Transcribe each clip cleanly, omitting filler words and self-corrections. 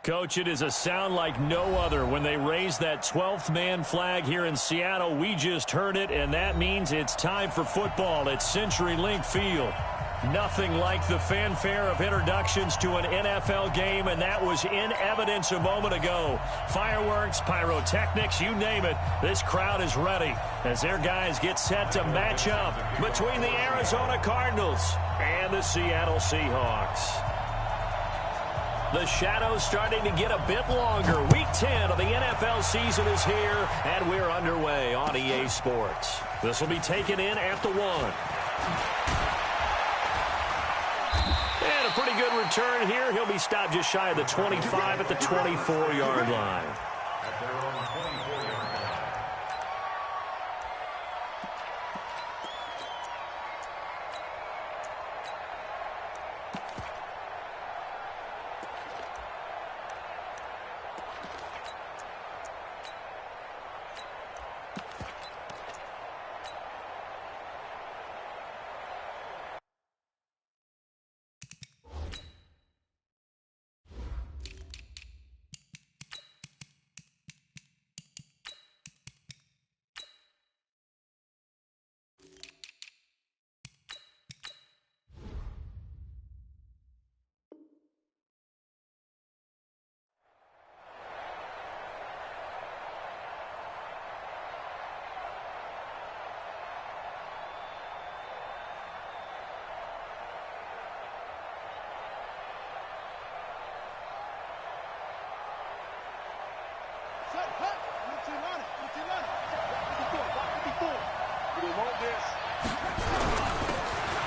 Coach, it is a sound like no other when they raise that 12th man flag here in Seattle. We just heard it, and that means it's time for football at CenturyLink Field. Nothing like the fanfare of introductions to an NFL game, and that was in evidence a moment ago. Fireworks, pyrotechnics, you name it. This crowd is ready as their guys get set to match up between the Arizona Cardinals and the Seattle Seahawks. The shadow's starting to get a bit longer. Week 10 of the NFL season is here, and we're underway on EA Sports. This will be taken in at the 1. And a pretty good return here. He'll be stopped just shy of the 25 at the 24-yard line.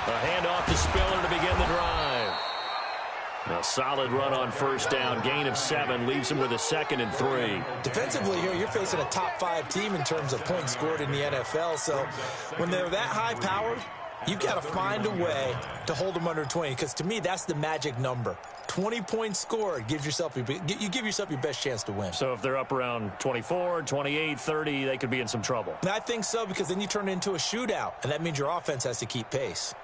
A handoff to Spiller to begin the drive. A solid run on first down. Gain of 7 leaves him with a 2nd and 3. Defensively here, you're facing a top-5 team in terms of points scored in the NFL. So when they're that high-powered, you've got to find a way to hold them under 20. Because to me, that's the magic number. 20 points scored gives yourself you give yourself your best chance to win. So if they're up around 24, 28, 30, they could be in some trouble. And I think so, because then you turn it into a shootout, and that means your offense has to keep pace.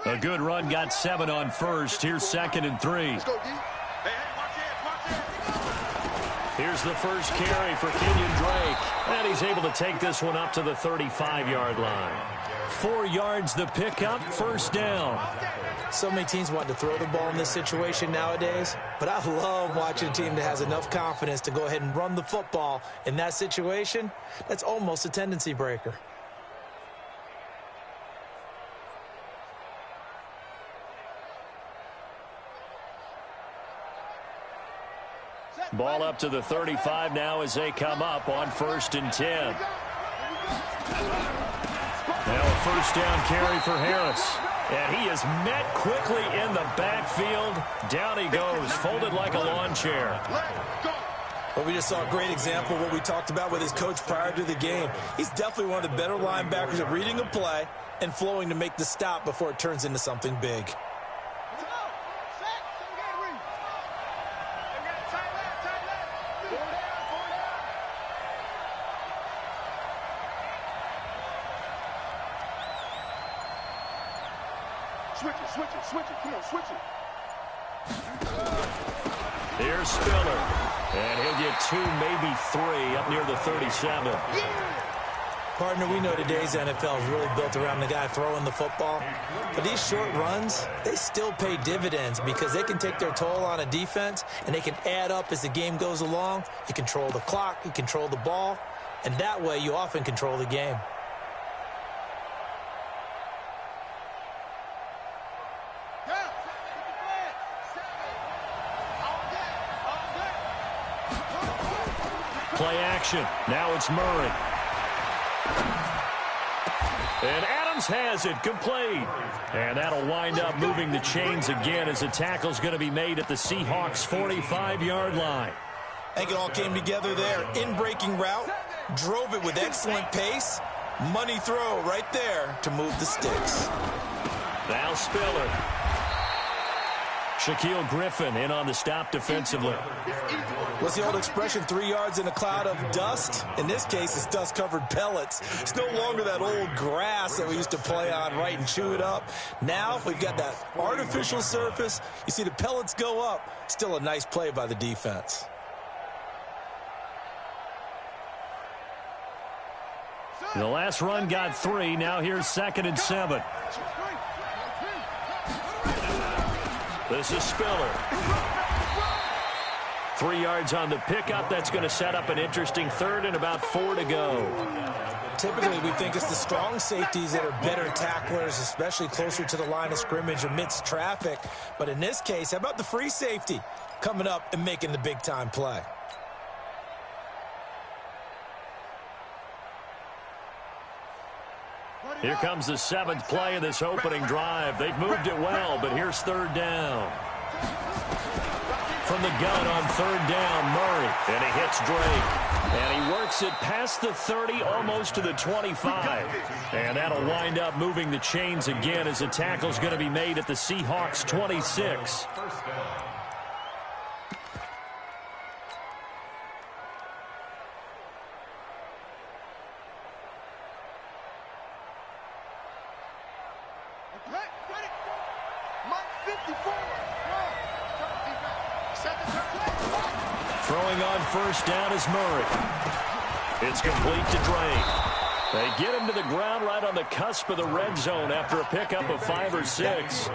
A good run got 7 on first. Here's 2nd and 3. Here's the first carry for Kenyon Drake. And he's able to take this one up to the 35-yard line. 4 yards the pickup, first down. So many teams want to throw the ball in this situation nowadays, but I love watching a team that has enough confidence to go ahead and run the football in that situation. That's almost a tendency breaker. Ball up to the 35 now as they come up on 1st and 10. Now a first down carry for Harris. And he is met quickly in the backfield. Down he goes, folded like a lawn chair. Well, we just saw a great example of what we talked about with his coach prior to the game. He's definitely one of the better linebackers at reading a play and flowing to make the stop before it turns into something big. Switch it. Come on, switch it. Here's Spiller. And he'll get 2, maybe 3 up near the 37. Partner, we know today's NFL is really built around the guy throwing the football. But these short runs, they still pay dividends because they can take their toll on a defense, and they can add up as the game goes along. You control the clock, you control the ball, and that way you often control the game. Play action. Now it's Murray. And Adams has it complete. And that'll wind up moving the chains again as the tackle's going to be made at the Seahawks' 45-yard line. I think it all came together there. In-breaking route, drove it with excellent pace. Money throw right there to move the sticks. Now Spiller. Shaquille Griffin in on the stop defensively. What's the old expression, 3 yards in a cloud of dust? In this case, it's dust-covered pellets. It's no longer that old grass that we used to play on, right, and chew it up. Now we've got that artificial surface. You see the pellets go up. Still a nice play by the defense. The last run got 3. Now here's 2nd and 7. This is Spiller. 3 yards on the pickup. That's going to set up an interesting 3rd and about 4 to go. Typically, we think it's the strong safeties that are better tacklers, especially closer to the line of scrimmage amidst traffic. But in this case, how about the free safety coming up and making the big-time play? Here comes the 7th play of this opening drive. They've moved it well, but here's 3rd down. From the gun on 3rd down, Murray. And he hits Drake. And he works it past the 30, almost to the 25. And that'll wind up moving the chains again as the tackle's going to be made at the Seahawks' 26. Throwing on 1st down is Murray. It's complete to Drake. They get him to the ground right on the cusp of the red zone after a pickup of 5 or 6.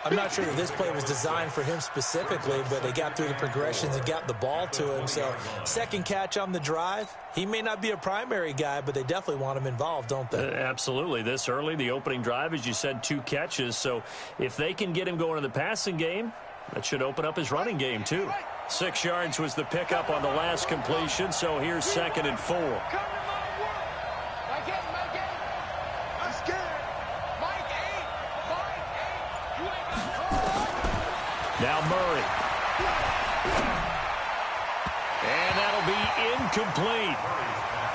I'm not sure that this play was designed for him specifically, but they got through the progressions and got the ball to him. So 2nd catch on the drive. He may not be a primary guy, but they definitely want him involved, don't they? Absolutely. This early, the opening drive, as you said, 2 catches. So if they can get him going in the passing game, that should open up his running game, too. 6 yards was the pickup on the last completion, so here's 2nd and 4. Now Murray. And that'll be incomplete.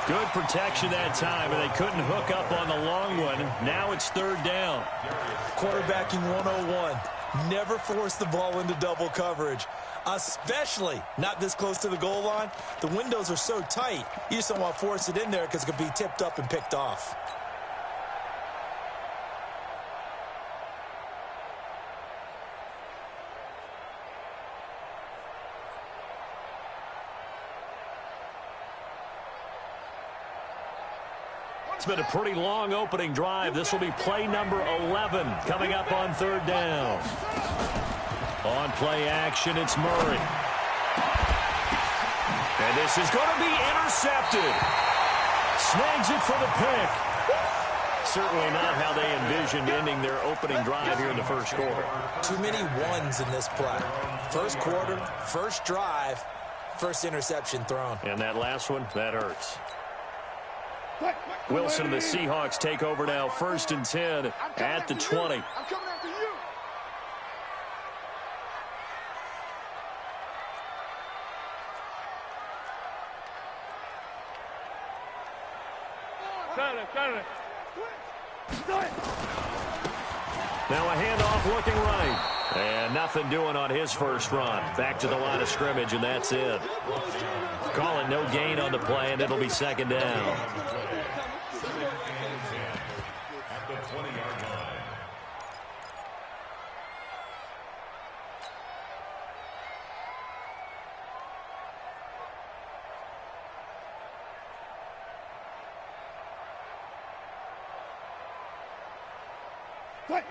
Good protection that time, and they couldn't hook up on the long one. Now it's 3rd down. Quarterbacking 101. Never force the ball into double coverage, especially not this close to the goal line. The windows are so tight, you just don't want to force it in there because it could be tipped up and picked off. It's been a pretty long opening drive. This will be play number 11 coming up on 3rd down. On play action, it's Murray. And this is going to be intercepted. Snags it for the pick. Certainly not how they envisioned ending their opening drive here in the 1st quarter. Too many ones in this play. 1st quarter, 1st drive, 1st interception thrown. And that last one, that hurts. Wilson and the Seahawks take over now, 1st and 10 at the 20. I'm coming after you. Now a handoff looking right. And nothing doing on his 1st run. Back to the line of scrimmage, and that's it. Calling no gain on the play, and it'll be 2nd down.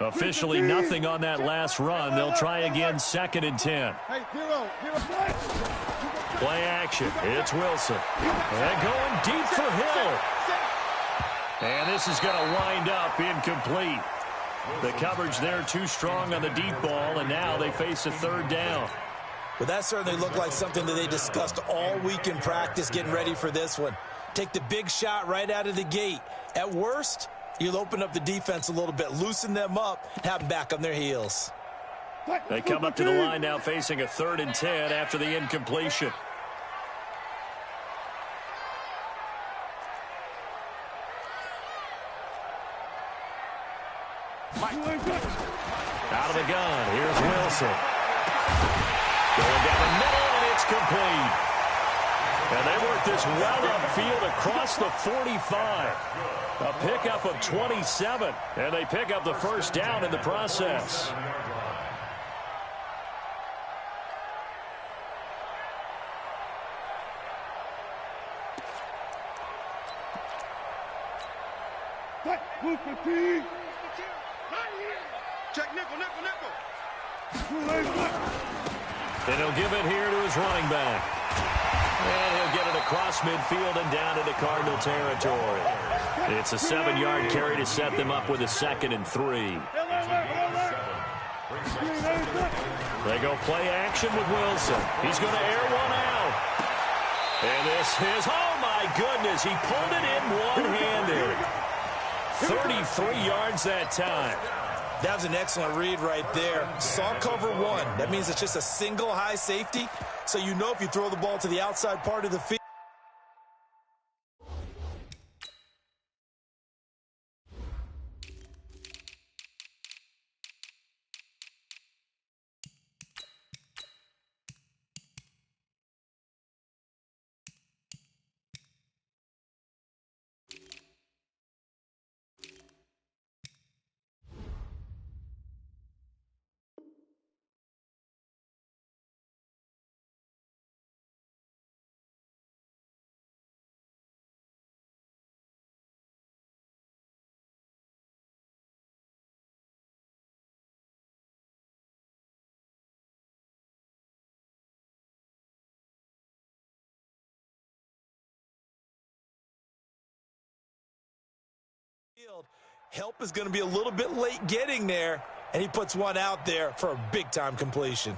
Officially nothing on that last run. They'll try again, 2nd and 10. Play action. It's Wilson. And going deep for Hill. And this is going to wind up incomplete. The coverage there too strong on the deep ball, and now they face a 3rd down. Well, that certainly looked like something that they discussed all week in practice getting ready for this one. Take the big shot right out of the gate. At worst, you'll open up the defense a little bit, loosen them up, have them back on their heels. They come up to the line now facing a 3rd and 10 after the incompletion. Out of the gun, here's Wilson. Wilson. Going down the middle, and it's complete. And they work this well upfield across the 45. A pickup of 27, and they pick up the first down in the process. Check nickel. And he'll give it here to his running back. And he'll get it across midfield and down into Cardinal territory. It's a 7-yard carry to set them up with a 2nd and 3. They go play action with Wilson. He's going to air one out. And this is, oh my goodness, he pulled it in one-handed. 33 yards that time. That was an excellent read right there. Saw cover 1. That means it's just a single high safety. So you know if you throw the ball to the outside part of the field. Help is going to be a little bit late getting there, and he puts one out there for a big-time completion.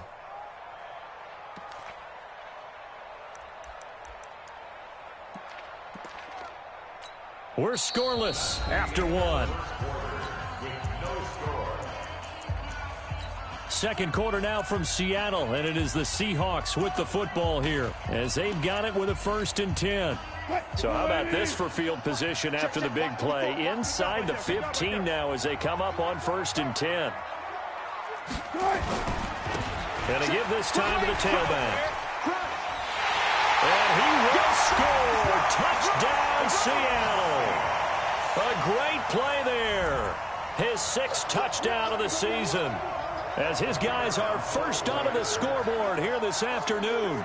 We're scoreless after 1. Second quarter now from Seattle, and it is the Seahawks with the football here as they've got it with a 1st and 10. So how about this for field position after the big play? Inside the 15 now as they come up on 1st and 10. Gonna give this time to the tailback. And he will score. Touchdown, Seattle. A great play there. His 6th touchdown of the season as his guys are first onto the scoreboard here this afternoon.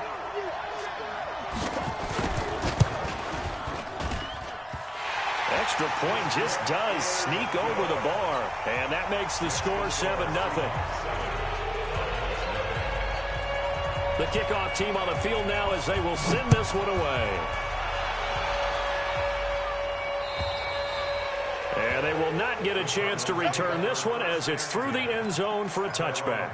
Extra point just does sneak over the bar, and that makes the score 7-0. The kickoff team on the field now as they will send this one away. And they will not get a chance to return this one as it's through the end zone for a touchback.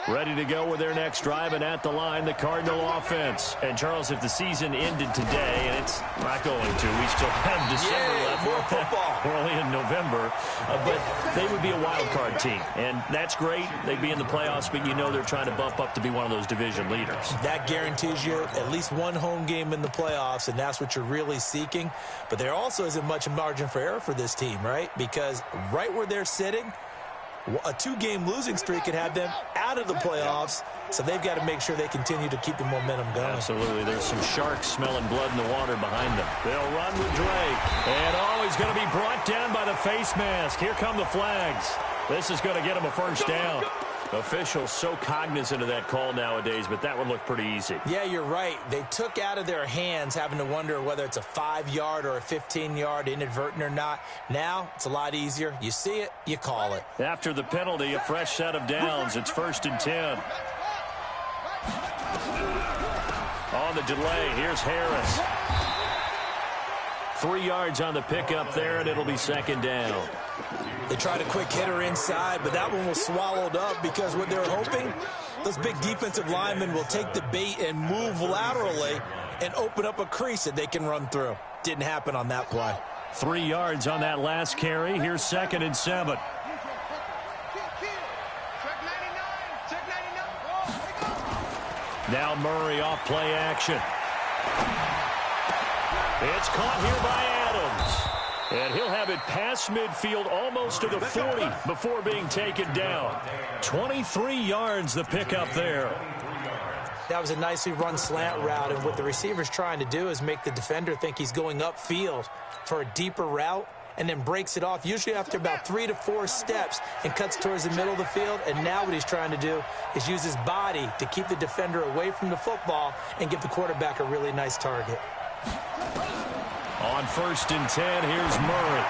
Ready to go with their next drive, and at the line, the Cardinal offense. And, Charles, if the season ended today, and it's not going to, we still have December left. More football. We're only in November. But they would be a wild card team, and that's great. They'd be in the playoffs, but you know they're trying to bump up to be one of those division leaders. That guarantees you at least one home game in the playoffs, and that's what you're really seeking. But there also isn't much margin for error for this team, right? Because right where they're sitting, a 2-game losing streak could have them out of the playoffs, so they've got to make sure they continue to keep the momentum going. Absolutely. There's some sharks smelling blood in the water behind them. They'll run with Drake. And, oh, he's going to be brought down by the face mask. Here come the flags. This is going to get him a first down. Officials so cognizant of that call nowadays, but that would look pretty easy. Yeah, you're right. They took out of their hands having to wonder whether it's a 5-yard or a 15-yard inadvertent or not. Now, it's a lot easier. You see it, you call it. After the penalty, a fresh set of downs. It's 1st and 10. On the delay, here's Harris. 3 yards on the pickup there, and it'll be 2nd down. They tried a quick hitter inside, but that one was swallowed up because what they're hoping, those big defensive linemen will take the bait and move laterally and open up a crease that they can run through. Didn't happen on that play. 3 yards on that last carry. Here's 2nd and 7. Now Murray off play action. It's caught here by Adams. And he'll have it past midfield almost to the 40 before being taken down. 23 yards the pickup there. That was a nicely run slant route, and what the receiver's trying to do is make the defender think he's going upfield for a deeper route, and then breaks it off, usually after about 3 to 4 steps, and cuts towards the middle of the field. And now what he's trying to do is use his body to keep the defender away from the football and give the quarterback a really nice target. On 1st and 10, here's Murray.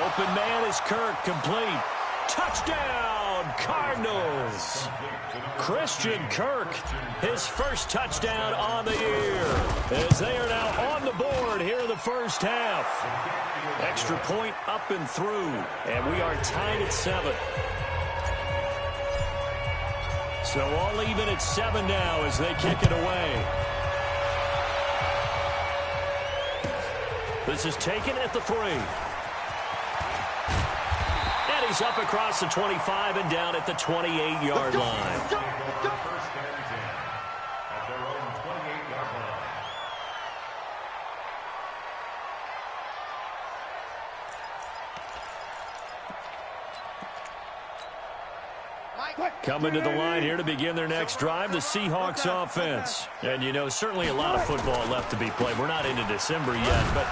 Open man is Kirk, complete. Touchdown, Cardinals. Christian Kirk, his first touchdown on the year, as they are now on the board here in the first half. Extra point up and through, and we are tied at 7. So all even at 7 now as they kick it away. This is taken at the 3. And he's up across the 25 and down at the 28-yard line. Coming to the line here to begin their next drive, the Seahawks offense. And, you know, certainly a lot of football left to be played. We're not into December yet, but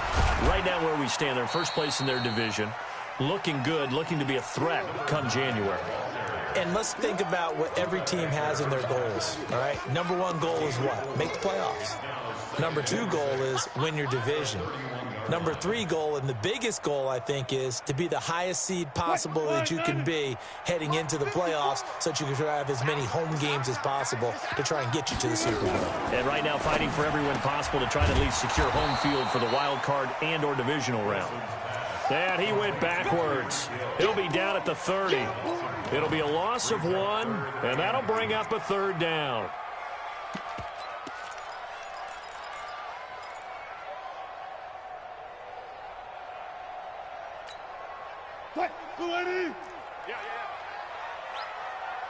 right now where we stand, they're in first place in their division. Looking good, looking to be a threat come January. And let's think about what every team has in their goals, all right? Number 1 goal is what? Make the playoffs. Number 2 goal is win your division. Number 3 goal, and the biggest goal, I think, is to be the highest seed possible that you can be heading into the playoffs so that you can have as many home games as possible to try and get you to the Super Bowl. And right now fighting for every win possible to try to at least secure home field for the wild card and or divisional round. And he went backwards. He'll be down at the 30. It'll be a loss of 1, and that'll bring up a 3rd down.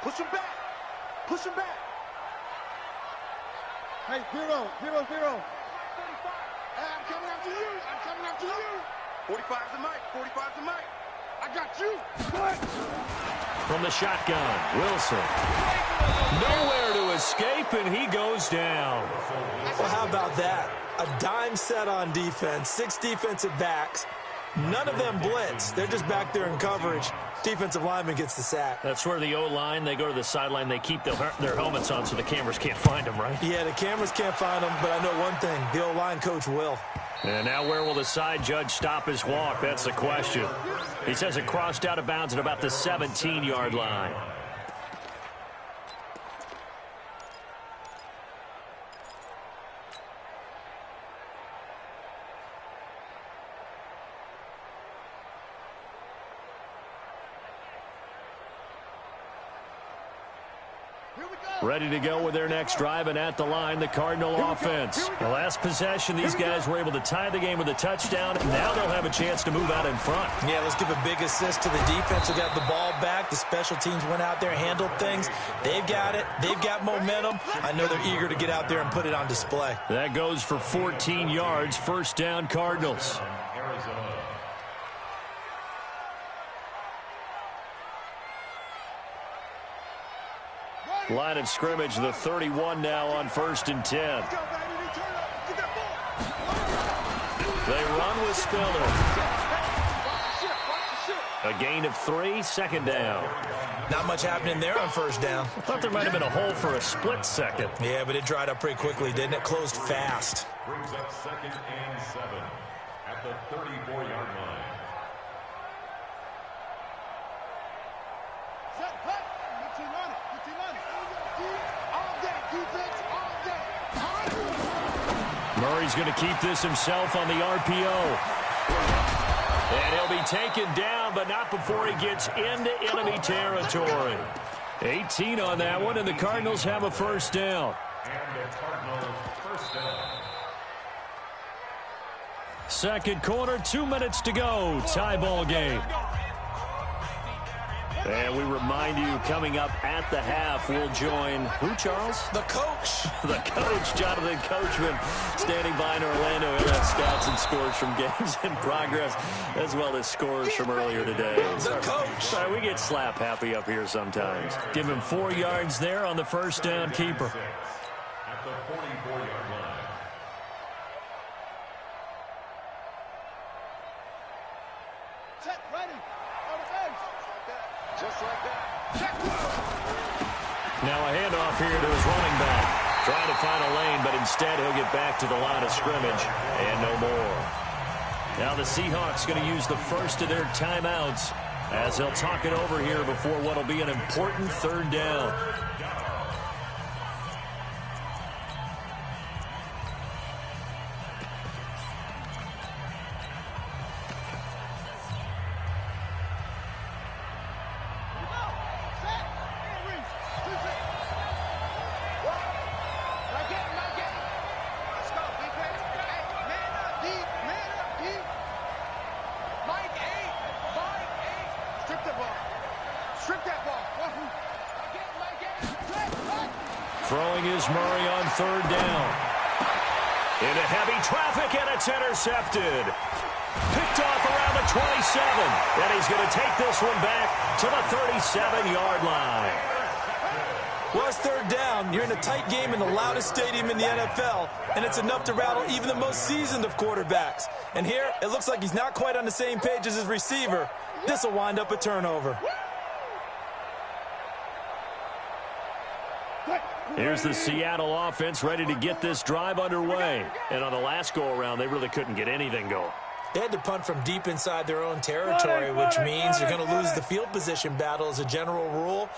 Push him back. Push him back. Hey, Hero. Hey, I'm coming after you. 45's the mic. 45's the mic. I got you. From the shotgun, Wilson. Nowhere to escape, and he goes down. Well, how about that? A dime set on defense, 6 defensive backs. None of them blitz. They're just back there in coverage. Defensive lineman gets the sack. That's where the O-line, they go to the sideline, they keep their helmets on so the cameras can't find them, right? Yeah, the cameras can't find them, but I know one thing. The O-line coach will. And now where will the side judge stop his walk? That's the question. He says it crossed out of bounds at about the 17-yard line. Ready to go with their next drive, and at the line, the Cardinal offense. The last possession, these guys were able to tie the game with a touchdown. Now they'll have a chance to move out in front. Yeah, let's give a big assist to the defense who got the ball back. The special teams went out there, handled things. They've got it. They've got momentum. I know they're eager to get out there and put it on display. That goes for 14 yards. 1st down, Cardinals. Line of scrimmage, the 31 now on 1st and 10. They run with Spiller. A gain of 3, 2nd down. Not much happening there on 1st down. I thought there might have been a hole for a split second. Yeah, but it dried up pretty quickly, didn't it? Closed fast. Brings up 2nd and 7 at the 34-yard line. Murray's going to keep this himself on the RPO. And he'll be taken down, but not before he gets into enemy territory. 18 on that one, and the Cardinals have a 1st down. And the Cardinals 1st down. Second quarter, 2 minutes to go. Tie ball game. And we remind you, coming up at the half, we'll join who, Charles? The coach. The coach, Jonathan Coachman, standing by in Orlando. He'll have stats and scores from games in progress, as well as scores from earlier today. The coach. Sorry, we get slap happy up here sometimes. Give him 4 yards there on the first down keeper. At the 44-yard line. Check, ready. On the bench. Just like that. Check. Now a handoff here to his running back. Trying to find a lane, but instead he'll get back to the line of scrimmage and no more. Now the Seahawks going to use the first of their timeouts as they'll talk it over here before what will be an important third down. Throwing is Murray on third down. Into heavy traffic, and it's intercepted. Picked off around the 27. And he's going to take this one back to the 37-yard line. Well, it's third down. You're in a tight game in the loudest stadium in the NFL, and it's enough to rattle even the most seasoned of quarterbacks. And here, it looks like he's not quite on the same page as his receiver. This will wind up a turnover. Here's the Seattle offense ready to get this drive underway. And on the last go-around, they really couldn't get anything going. They had to punt from deep inside their own territory, which means you're going to lose the field position battle as a general rule.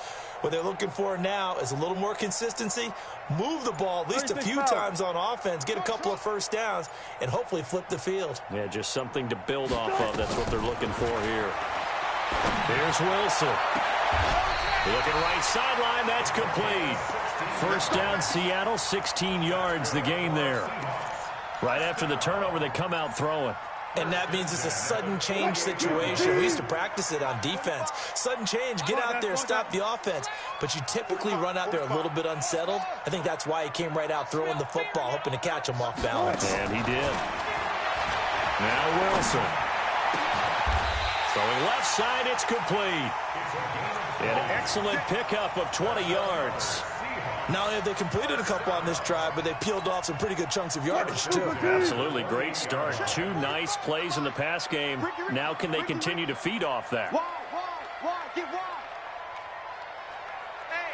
What they're looking for now is a little more consistency, move the ball at least a few times on offense, get a couple of first downs, and hopefully flip the field. Yeah, just something to build off of. That's what they're looking for here. Here's Wilson. Looking right sideline, that's complete. First down, Seattle, 16 yards the gain there. Right after the turnover, they come out throwing. And that means it's a sudden change situation. We used to practice it on defense. Sudden change, get out there, stop the offense. But you typically run out there a little bit unsettled. I think that's why he came right out throwing the football, hoping to catch him off balance. And he did. Now Wilson. Throwing left side, it's complete. An excellent pickup of 20 yards. Not only have they completed a couple on this drive, but they peeled off some pretty good chunks of yardage, too. Absolutely. Great start. 2 nice plays in the pass game. Now can they continue to feed off that? Wide, get wide. Hey,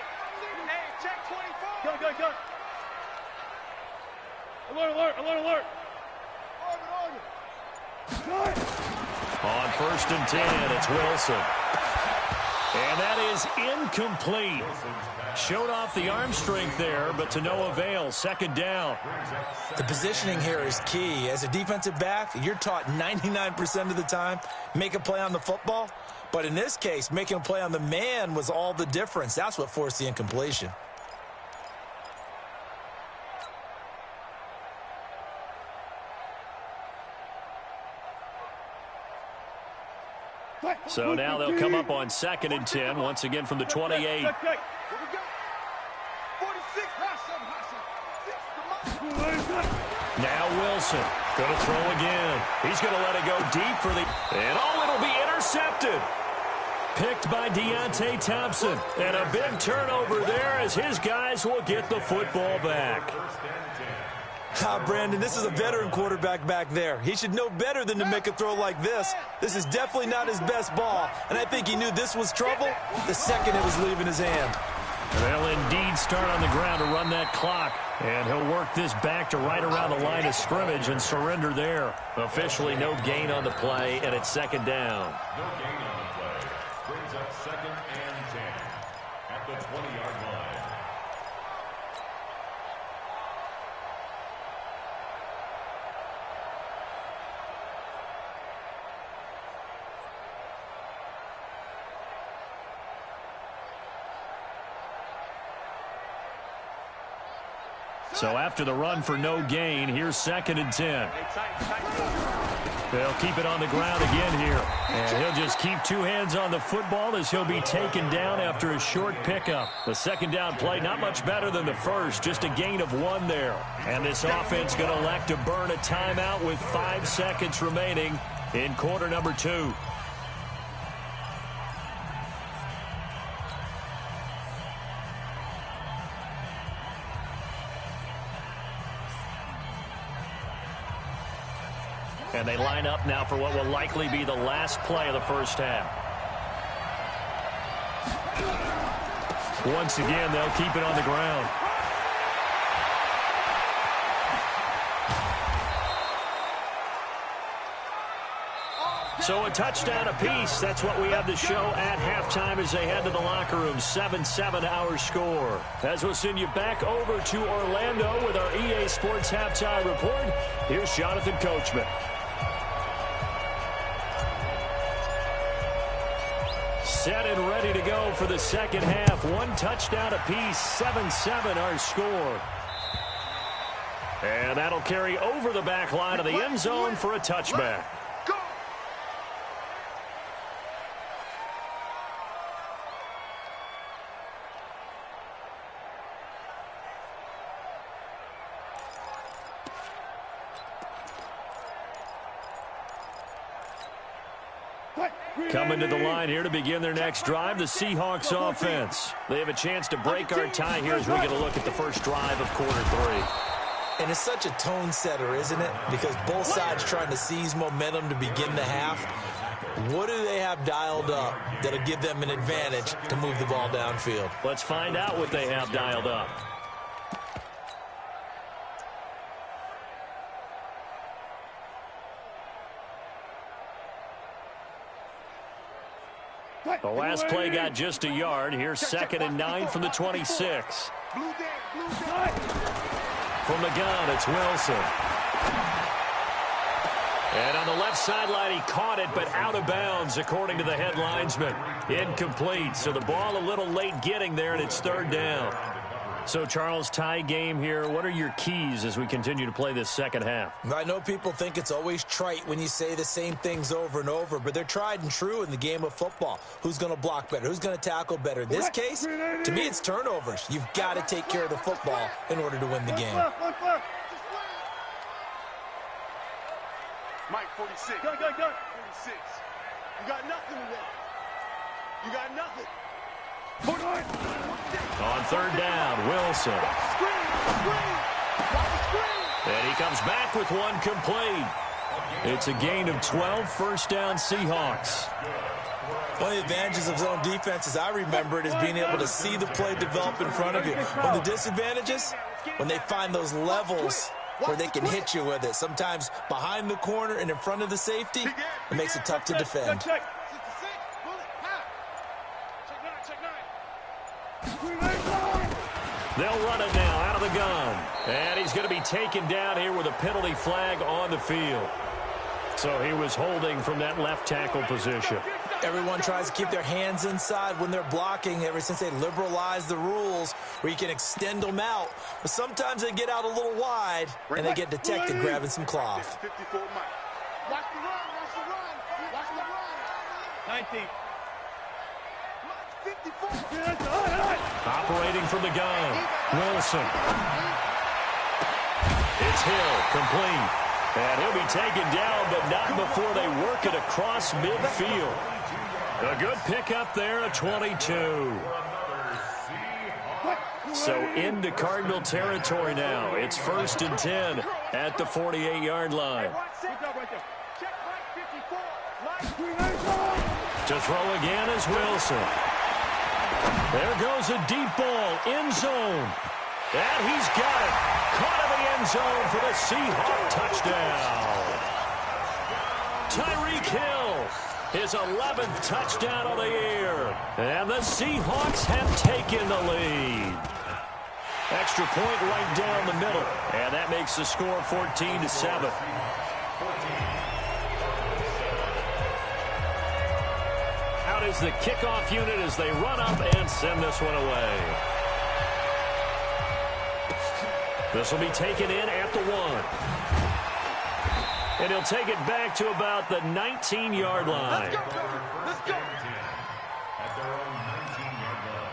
check 24. Go. Alert. Order. On first and 10, it's Wilson. And that is incomplete. Showed off the arm strength there, but to no avail. Second down. The positioning here is key. As a defensive back, you're taught 99% of the time, make a play on the football. But in this case, making a play on the man was all the difference. That's what forced the incompletion. So now they'll come up on second and 10, once again from the 28. Here we go. 46. Now Wilson going to throw again. He's going to let it go deep for the... And it'll be intercepted. Picked by Deontay Thompson. And a big turnover there as his guys will get the football back. Brandon, this is a veteran quarterback back there. He should know better than to make a throw like this. This is definitely not his best ball, and I think he knew this was trouble the second it was leaving his hand. They'll indeed start on the ground to run that clock, and he'll work this back to right around the line of scrimmage and surrender there. Officially no gain on the play, and it's second down. No gain on the play. Brings up second and 10 at the 20-yard line. So after the run for no gain, here's second and 10. Hey, tight. They'll keep it on the ground again here. And he'll just keep two hands on the football as he'll be taken down after a short pickup. The second down play, not much better than the first, just a gain of 1 there. And this offense going to elect to burn a timeout with 5 seconds remaining in quarter number 2. And they line up now for what will likely be the last play of the first half. Once again, they'll keep it on the ground. So a touchdown apiece. That's what we have to show at halftime as they head to the locker room. 7-7 our score. As we'll send you back over to Orlando with our EA Sports Halftime Report, here's Jonathan Coachman. Set and ready to go for the second half. 1 touchdown apiece, 7-7 our score. And that'll carry over the back line of the end zone for a touchback. Coming to the line here to begin their next drive, the Seahawks offense. They have a chance to break our tie here as we get a look at the first drive of quarter 3. And it's such a tone setter, isn't it? Because both sides trying to seize momentum to begin the half. What do they have dialed up that'll give them an advantage to move the ball downfield? Let's find out what they have dialed up. The last play got just a yard. Here's 2nd and 9 from the 26. From the gun, it's Wilson. And on the left sideline, he caught it, but out of bounds, according to the head linesman. Incomplete. So the ball a little late getting there, and it's 3rd down. So, Charles, tie game here. What are your keys as we continue to play this second half? I know people think it's always trite when you say the same things over and over, but they're tried and true in the game of football. Who's going to block better? Who's going to tackle better? In this case, to me, it's turnovers. You've got to take care of the football in order to win the game. Mike, 46. Go. 46. You got nothing today. You got nothing. On 3rd down, Wilson. And he comes back with 1 complete. It's a gain of 12, 1st down Seahawks. One of the advantages of zone defense, as I remember it, is being able to see the play develop in front of you. One of the disadvantages, when they find those levels where they can hit you with it. Sometimes behind the corner and in front of the safety, it makes it tough to defend. They'll run it now out of the gun. And he's going to be taken down here with a penalty flag on the field. So he was holding from that left tackle position. Everyone tries to keep their hands inside when they're blocking ever since they liberalized the rules where you can extend them out. But sometimes they get out a little wide and they get detected grabbing some cloth. 54 Mike. Watch the run. 19. 54. Operating from the gun, Wilson. It's Hill, complete. And he'll be taken down, but not before they work it across midfield. A good pickup there at 22. So into Cardinal territory now. It's 1st and 10 at the 48-yard line. To throw again is Wilson. There goes a deep ball, end zone. And he's got it. Caught in the end zone for the Seahawk touchdown. Tyreek Hill, his 11th touchdown of the year. And the Seahawks have taken the lead. Extra point right down the middle. And that makes the score 14-7. Out is the kickoff unit as they run up and send this one away. This will be taken in at the 1. And he'll take it back to about the 19-yard line. Let's go, Cody. Let's go. At their own 19-yard line.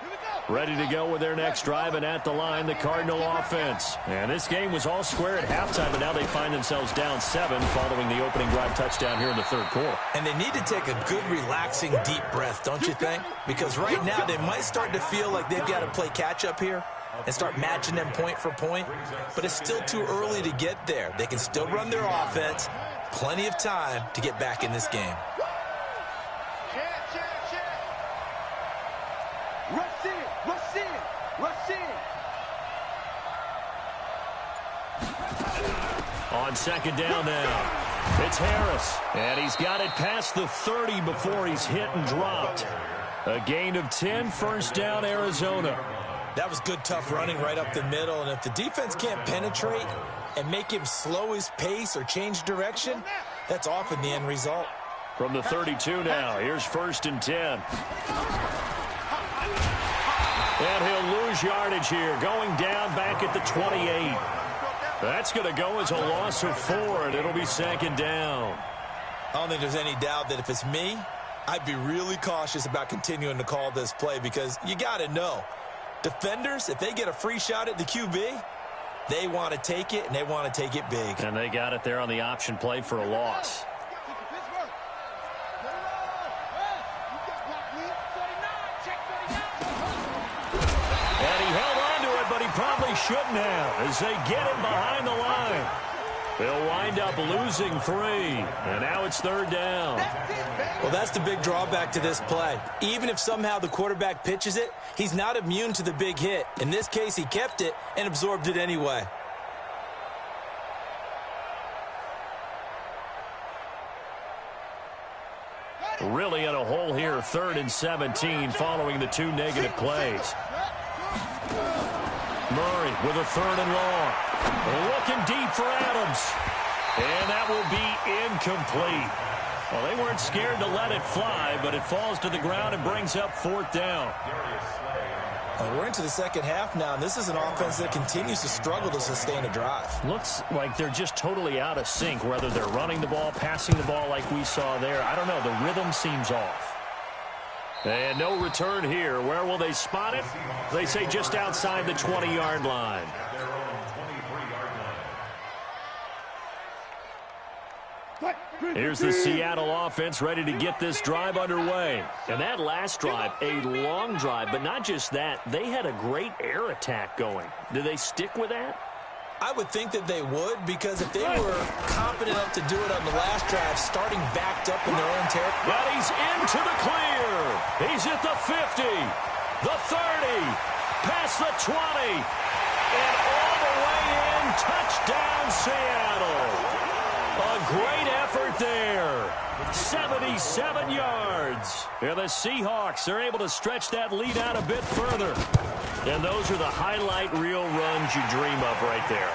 Here we go. Ready to go with their next drive, and at the line, the Cardinal offense. And this game was all square at halftime, but now they find themselves down 7 following the opening drive touchdown here in the third quarter. And they need to take a good, relaxing, deep breath, don't you think? Because right now they might start to feel like they've got to play catch-up here and start matching them point for point. But it's still too early to get there. They can still run their offense. Plenty of time to get back in this game. Check. Rush in. On second down now, it's Harris. And he's got it past the 30 before he's hit and dropped. A gain of 10, first down, Arizona. That was good, tough running right up the middle. And if the defense can't penetrate and make him slow his pace or change direction, that's often the end result. From the 32 now, here's first and 10. And he'll lose yardage here, going down back at the 28. That's going to go as a loss of 4, and it'll be second down. I don't think there's any doubt that if it's me, I'd be really cautious about continuing to call this play because you got to know, defenders, if they get a free shot at the QB, they want to take it, and they want to take it big. And they got it there on the option play for a loss. And he held on to it, but he probably shouldn't have as they get him behind the line. They'll wind up losing 3, and now it's third down. Well, that's the big drawback to this play. Even if somehow the quarterback pitches it, he's not immune to the big hit. In this case, he kept it and absorbed it anyway. Really in a hole here, 3rd and 17, following the 2 negative plays. Murray with a 3rd and long. Looking deep for Adams. And that will be incomplete. Well, they weren't scared to let it fly, but it falls to the ground and brings up 4th down. We're into the second half now, and this is an offense that continues to struggle to sustain a drive. Looks like they're just totally out of sync, whether they're running the ball, passing the ball like we saw there. I don't know. The rhythm seems off. And no return here. Where will they spot it? They say just outside the 20-yard line. Here's the Seattle offense ready to get this drive underway. And that last drive, a long drive, but not just that. They had a great air attack going. Do they stick with that? I would think that they would, because if they were confident enough to do it on the last drive, starting backed up in their own territory. But he's into the clear. He's at the 50, the 30, past the 20, and all the way in. Touchdown, Seattle. A great effort there. 77 yards. And the Seahawks are able to stretch that lead out a bit further. And those are the highlight reel runs you dream of right there.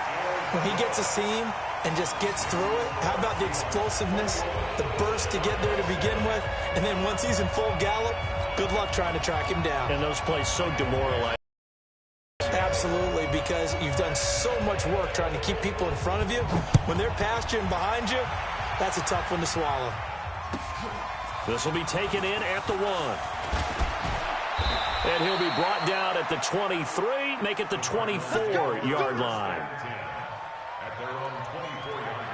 When he gets a seam and just gets through it, how about the explosiveness, the burst to get there to begin with, and then once he's in full gallop, good luck trying to track him down. And those plays so demoralizing. Absolutely, because you've done so much work trying to keep people in front of you. When they're past you and behind you, that's a tough one to swallow. This will be taken in at the 1. And he'll be brought down at the 23, make it the 24-yard line. At their own 24-yard line.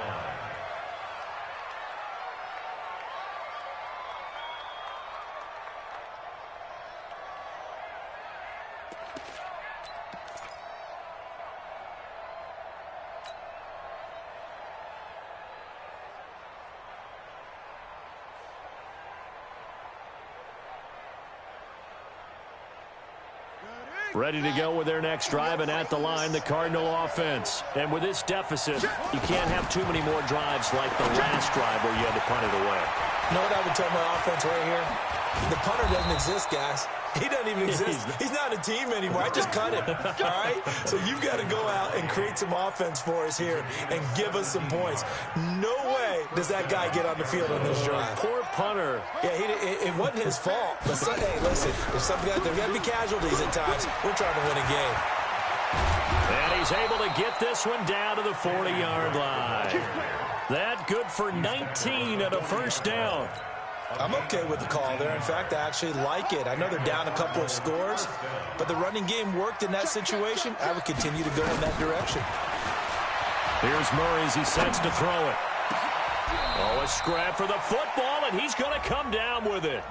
Ready to go with their next drive, and at the line, the Cardinal offense. And with this deficit, you can't have too many more drives like the last drive where you had to punt it away. You know what I would tell my offense right here? The punter doesn't exist, guys. He doesn't even exist. He's not a team anymore. I just cut him, all right? So you've got to go out and create some offense for us here and give us some points. No way does that guy get on the field on this drive. Poor punter. Yeah, it wasn't his fault. But hey, listen, there's got to be casualties at times. We're trying to win a game. And he's able to get this one down to the 40-yard line. That good for 19 and a first down. I'm okay with the call there. In fact, I actually like it. I know they're down a couple of scores, but the running game worked in that situation. I would continue to go in that direction. Here's Murray as he sets to throw it. Oh, a scrap for the football, and he's going to come down with it.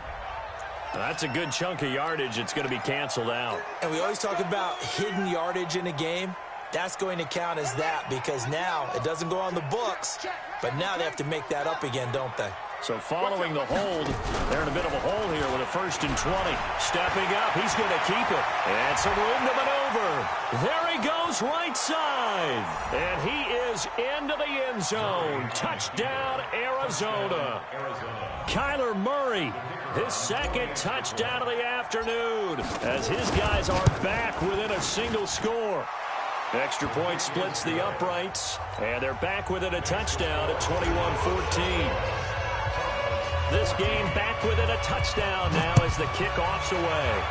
That's a good chunk of yardage. It's going to be canceled out. And we always talk about hidden yardage in a game. That's going to count as that because now it doesn't go on the books, but now they have to make that up again, don't they? So following the hold, they're in a bit of a hole here with a 1st and 20. Stepping up, he's going to keep it. And some room to maneuver. There he goes right side. And he is into the end zone. Touchdown, Arizona. Kyler Murray, his 2nd touchdown of the afternoon as his guys are back within a single score. Extra point splits the uprights, and they're back within a touchdown at 21-14. This game back within a touchdown now as the kickoff's away.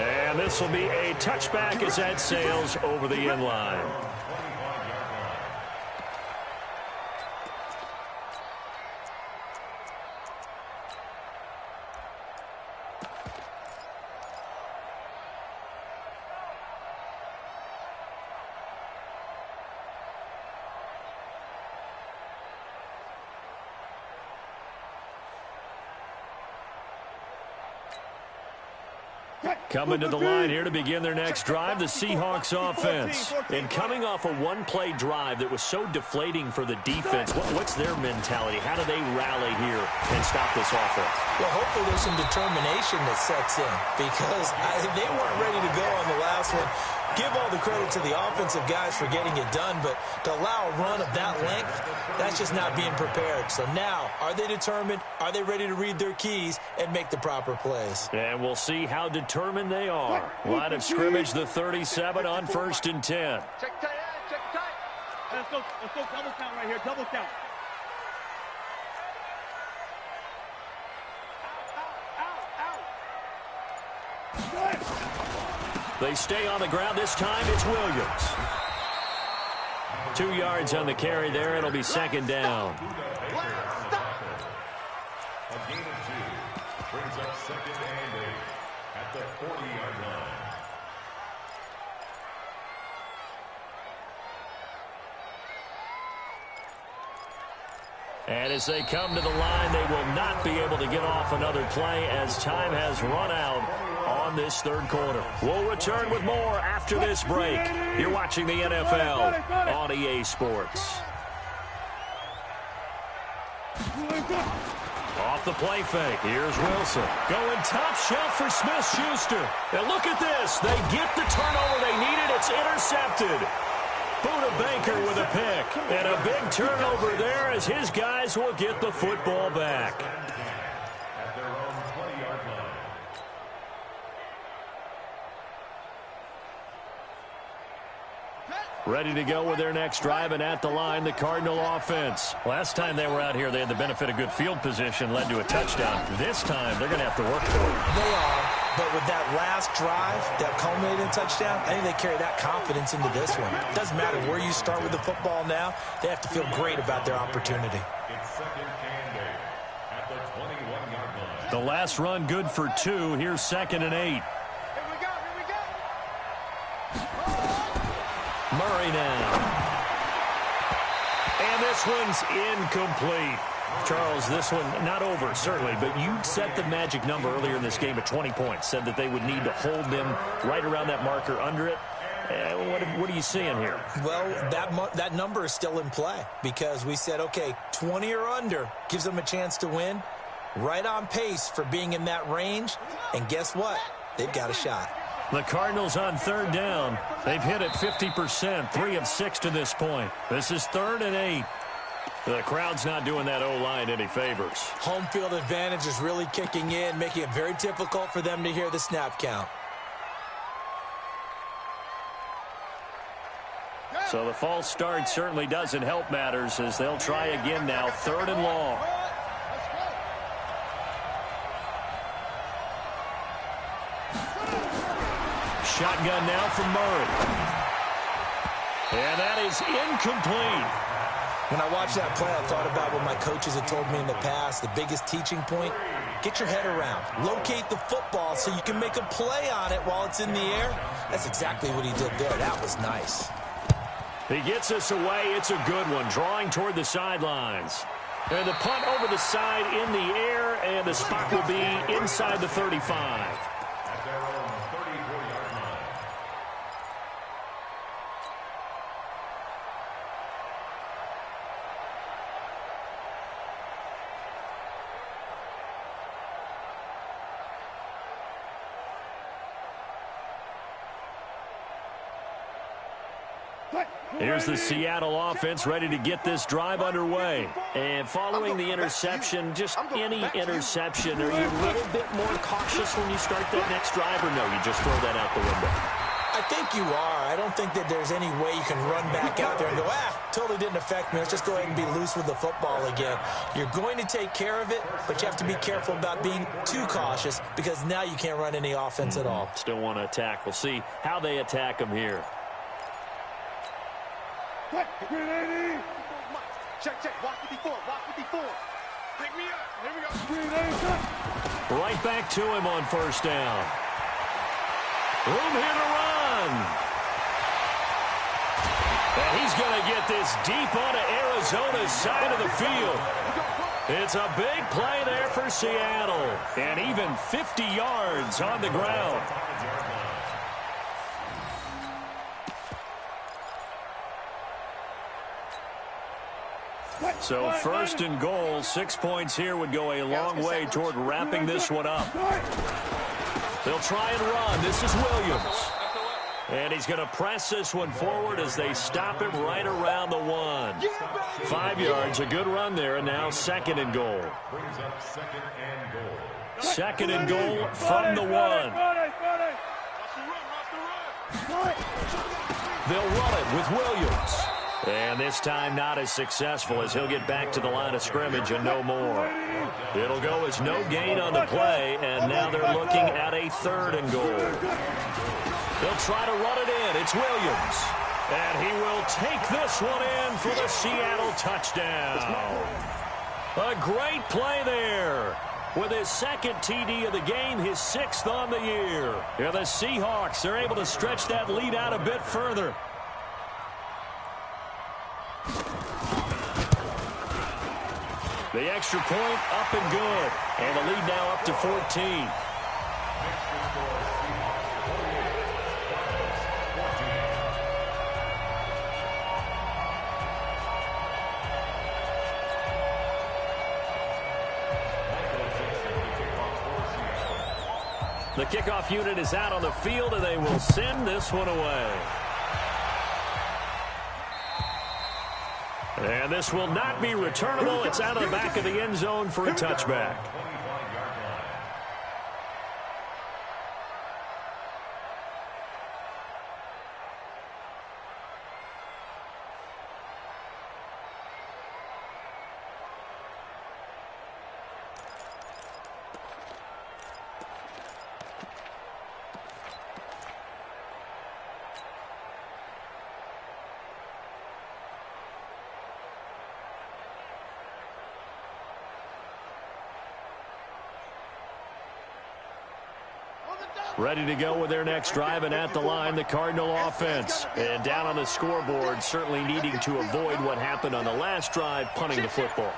And this will be a touchback as that sails over the end line. Coming to the line here to begin their next drive, the Seahawks offense. And coming off a one-play drive that was so deflating for the defense, what's their mentality? How do they rally here and stop this offense? Well, hopefully there's some determination that sets in because they weren't ready to go on the last one. Give all the credit to the offensive guys for getting it done, but to allow a run of that length, that's just not being prepared. So now, are they determined? Are they ready to read their keys and make the proper plays? And we'll see how determined they are. Line of scrimmage, the 37 on 1st and 10. Check tight, check tight. Let's go double count right here, double count. They stay on the ground. This time it's Williams. 2 yards on the carry there. It'll be 2nd down. A gain of 2 brings up 2nd and 8 at the 40-yard line. And as they come to the line, they will not be able to get off another play as time has run out on this 3rd quarter. We'll return with more after this break. You're watching the NFL on EA Sports. Off the play fake, here's Wilson. Going top shelf for Smith-Schuster. And look at this. They get the turnover they needed. It's intercepted. Buda Baker with a pick. And a big turnover there as his guys will get the football back. At their own 20-yard line. Ready to go with their next drive, and at the line, the Cardinal offense. Last time they were out here, they had the benefit of good field position, led to a touchdown. This time, they're going to have to work for it. They are, but with that last drive that culminated in a touchdown, I think they carry that confidence into this one. It doesn't matter where you start with the football now. They have to feel great about their opportunity. It's 2nd and 8 at the 21-yard line. The last run good for 2. Here's 2nd and 8. Murray now. And this one's incomplete. Charles, this one not over, certainly, but you set the magic number earlier in this game at 20 points. Said that they would need to hold them right around that marker under it. What are you seeing here? Well, that number is still in play because we said, okay, 20 or under gives them a chance to win. Right on pace for being in that range. And guess what? They've got a shot. The Cardinals on 3rd down. They've hit it 50%, 3 of 6 to this point. This is 3rd and 8. The crowd's not doing that O-line any favors. Home field advantage is really kicking in, making it very difficult for them to hear the snap count. So the false start certainly doesn't help matters as they'll try again now, 3rd and long. Shotgun now from Murray. And that is incomplete. When I watched that play, I thought about what my coaches had told me in the past. The biggest teaching point, get your head around. Locate the football so you can make a play on it while it's in the air. That's exactly what he did there. That was nice. He gets us away. It's a good one, drawing toward the sidelines. And the punt over the side in the air, and the spot will be inside the 35. At their own 34-yard line. Here's the Seattle offense ready to get this drive underway. And following the interception, just any interception, are you a little bit more cautious when you start that next drive, or no, you just throw that out the window? I think you are. I don't think that there's any way you can run back out there and go, totally didn't affect me. Let's just go ahead and be loose with the football again. You're going to take care of it, but you have to be careful about being too cautious because now you can't run any offense at all. Still want to attack. We'll see how they attack them here. Check, watch 54, watch 54. Pick me up. Here we go. Right back to him on 1st down. Room here to run. And he's going to get this deep onto Arizona's side of the field. It's a big play there for Seattle. And even 50 yards on the ground. So 1st and goal, 6 points here would go a long way toward wrapping this one up. They'll try and run. This is Williams. And he's going to press this one forward as they stop him right around the 1. 5 yards, a good run there, and now 2nd and goal. Brings up 2nd and goal. 2nd and goal from the 1. They'll run it with Williams. And this time not as successful as he'll get back to the line of scrimmage and no more. It'll go as no gain on the play, and now they're looking at a 3rd and goal. They'll try to run it in. It's Williams. And he will take this one in for the Seattle touchdown. A great play there. With his 2nd TD of the game, his 6th on the year. Yeah, the Seahawks are able to stretch that lead out a bit further. The extra point up and good. And the lead now up to 14. The kickoff unit is out on the field, and they will send this one away. And this will not be returnable. It's out of the back of the end zone for a touchback. Ready to go with their next drive, and at the line, the Cardinal offense. And down on the scoreboard, certainly needing to avoid what happened on the last drive, punting the football.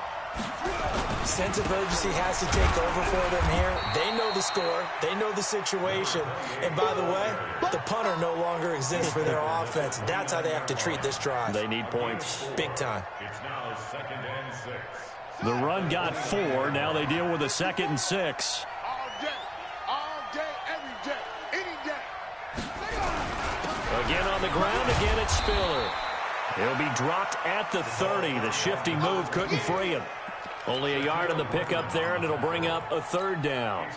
Sense of urgency has to take over for them here. They know the score. They know the situation. And by the way, the punter no longer exists for their offense. That's how they have to treat this drive. They need points. Big time. It's now 2nd and 6. The run got 4. Now they deal with a 2nd and 6. Again on the ground, again it's Spiller. He'll be dropped at the 30. The shifty move couldn't free him. Only a yard on the pickup there, and it'll bring up a 3rd down.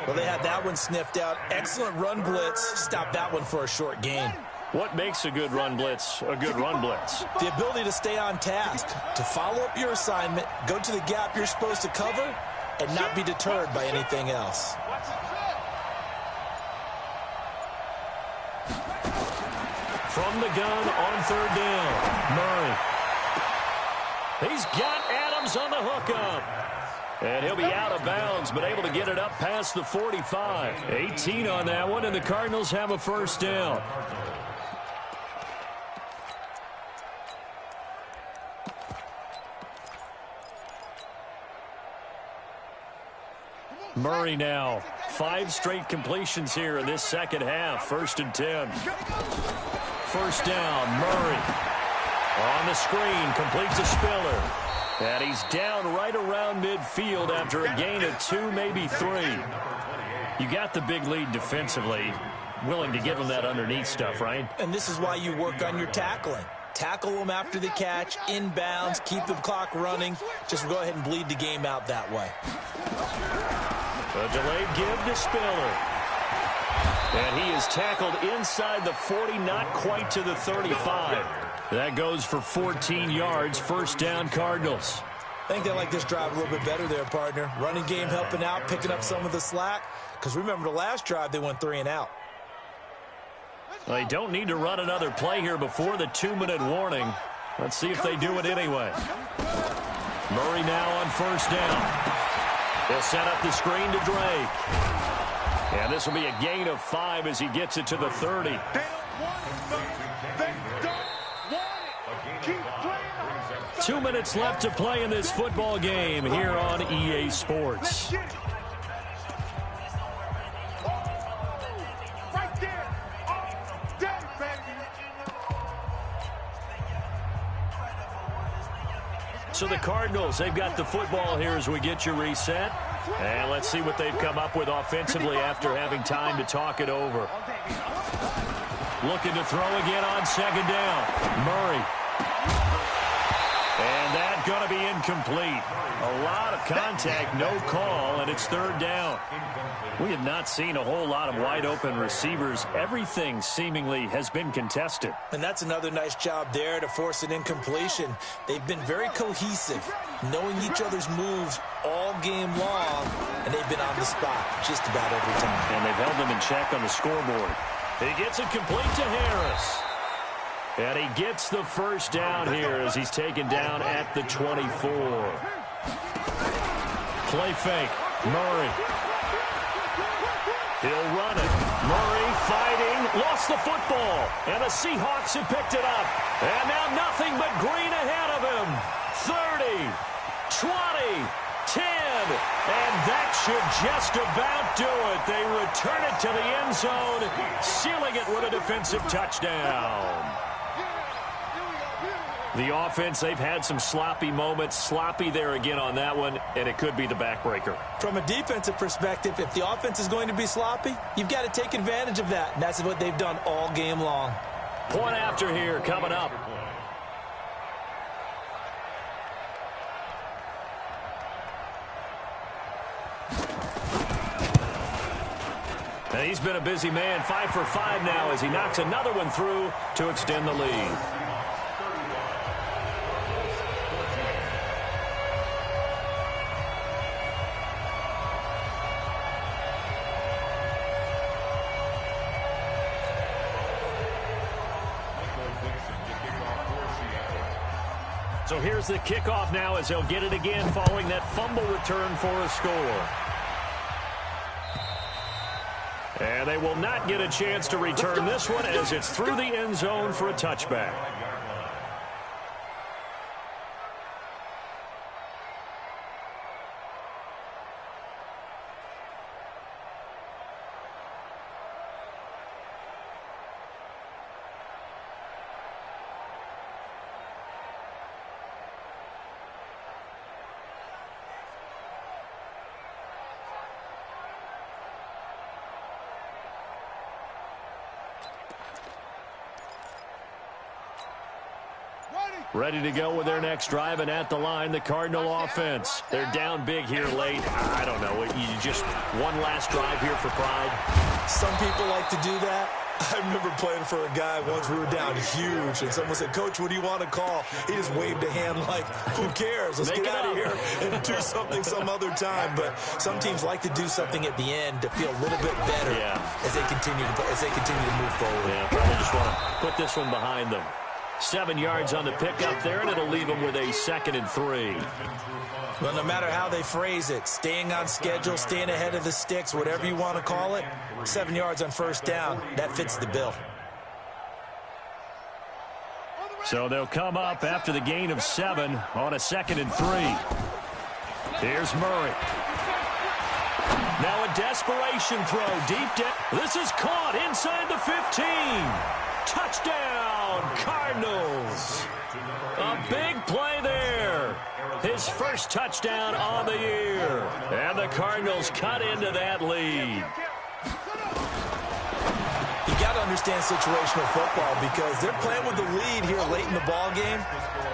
Well, they had that one sniffed out. Excellent run blitz. Stop that one for a short gain. What makes a good run blitz a good run blitz? The ability to stay on task, to follow up your assignment, go to the gap you're supposed to cover, and not be deterred by anything else. From the gun on 3rd down, Murray. He's got Adams on the hookup. And he'll be out of bounds, but able to get it up past the 45. 18 on that one, and the Cardinals have a 1st down. Murray now. 5 straight completions here in this second half. 1st and 10. 1st down, Murray. On the screen, completes a Spiller. And he's down right around midfield after a gain of 2, maybe 3. You got the big lead defensively. Willing to give him that underneath stuff, right? And this is why you work on your tackling. Tackle them after the catch, inbounds, keep the clock running. Just go ahead and bleed the game out that way. A delayed give to Spiller. And he is tackled inside the 40, not quite to the 35. That goes for 14 yards, 1st down Cardinals. I think they like this drive a little bit better there, partner. Running game helping out, picking up some of the slack. Because remember the last drive, they went 3 and out. Well, they don't need to run another play here before the 2-minute warning. Let's see if they do it anyway. Murray now on 1st down. They'll set up the screen to Drake. And this will be a gain of 5 as he gets it to the 30. They don't want it. They don't want it. Keep playing. 2 minutes left to play in this football game here on EA Sports. Right there. Oh, damn, baby. So the Cardinals, they've got the football here as we get you reset. And let's see what they've come up with offensively after having time to talk it over. Looking to throw again on 2nd down. Murray. And that's going to be incomplete. A lot of contact, no call, and it's 3rd down. We have not seen a whole lot of wide-open receivers. Everything seemingly has been contested. And that's another nice job there to force an incompletion. They've been very cohesive, knowing each other's moves all game long, and they've been on the spot just about every time. And they've held them in check on the scoreboard. He gets it complete to Harris. And he gets the 1st down here as he's taken down at the 24. Play fake. Murray. He'll run it. Murray fighting. Lost the football. And the Seahawks have picked it up. And now nothing but green ahead of him. 30, 20, 10. And that should just about do it. They return it to the end zone, sealing it with a defensive touchdown. The offense, they've had some sloppy moments. Sloppy there again on that one, and it could be the backbreaker. From a defensive perspective, if the offense is going to be sloppy, you've got to take advantage of that. And that's what they've done all game long. Point after here coming up. And he's been a busy man, 5 for 5 now as he knocks another one through to extend the lead. So here's the kickoff now as they'll get it again following that fumble return for a score. And they will not get a chance to return this one as it's through the end zone for a touchback. Ready to go with their next drive, and at the line, the Cardinal offense. They're down big here late. I don't know. You just one last drive here for pride. Some people like to do that. I remember playing for a guy once. We were down huge, and someone said, "Coach, what do you want to call?" He just waved a hand like, who cares? Let's get out of here and do something some other time. But some teams like to do something at the end to feel a little bit better as they continue to move forward. Yeah, probably just want to put this one behind them. 7 yards on the pickup there, and it'll leave them with a 2nd and 3. Well, no matter how they phrase it, staying on schedule, staying ahead of the sticks, whatever you want to call it, 7 yards on first down, that fits the bill. So they'll come up after the gain of 7 on a 2nd and 3. Here's Murray. Now a desperation throw deep down. This is caught inside the 15. Touchdown, Cardinals. A big play there. His first touchdown on the year. And the Cardinals cut into that lead. You got to understand situational football because they're playing with the lead here late in the ball game.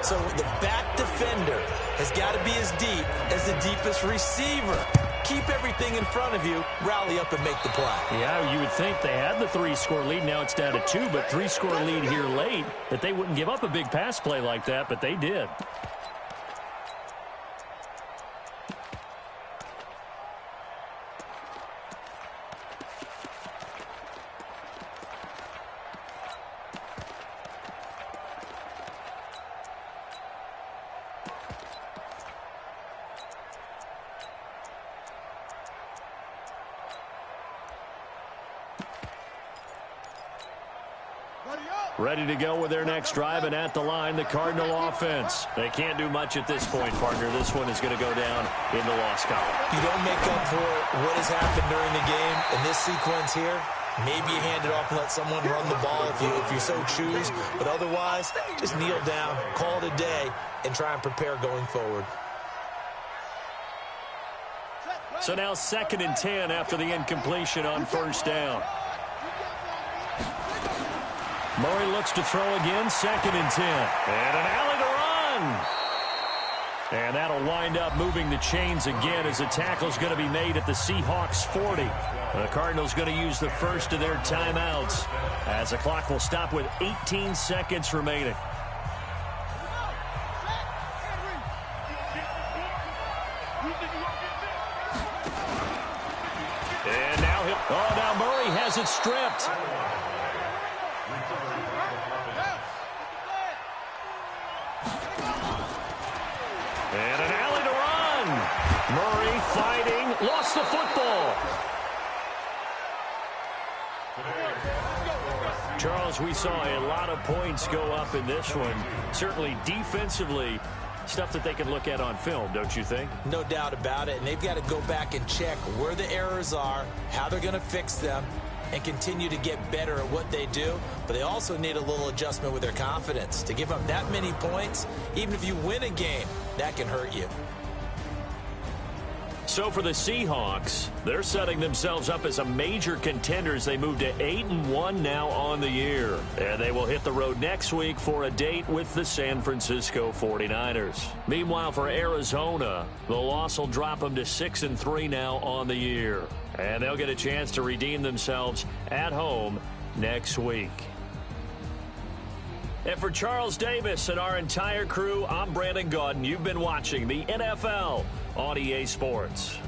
So the back defender has got to be as deep as the deepest receiver. Keep everything in front of you, rally up and make the play. Yeah, you would think they had the 3-score lead. Now it's down to 2, but 3-score lead here late, that they wouldn't give up a big pass play like that, but they did. Ready to go with their next drive, and at the line, the Cardinal offense. They can't do much at this point, partner. This one is going to go down in the loss column. You don't make up for what has happened during the game in this sequence here. Maybe you hand it off and let someone run the ball if you so choose. But otherwise, just kneel down, call it a day, and try and prepare going forward. So now 2nd and 10 after the incompletion on first down. Murray looks to throw again, 2nd and 10. And an alley to run. And that'll wind up moving the chains again as a tackle's going to be made at the Seahawks 40. The Cardinals going to use the first of their timeouts as the clock will stop with 18 seconds remaining. And now Murray has it stripped. And an alley to run. Murray fighting, lost the football. Charles, we saw a lot of points go up in this one. Certainly defensively, stuff that they can look at on film, don't you think? No doubt about it. And they've got to go back and check where the errors are, how they're going to fix them, and continue to get better at what they do. But they also need a little adjustment with their confidence. To give up that many points, even if you win a game, that can hurt you. So for the Seahawks, they're setting themselves up as a major contender as they move to 8-1 now on the year. And they will hit the road next week for a date with the San Francisco 49ers. Meanwhile, for Arizona, the loss will drop them to 6-3 now on the year. And they'll get a chance to redeem themselves at home next week. And for Charles Davis and our entire crew, I'm Brandon Gaudin. You've been watching the NFL on EA Sports.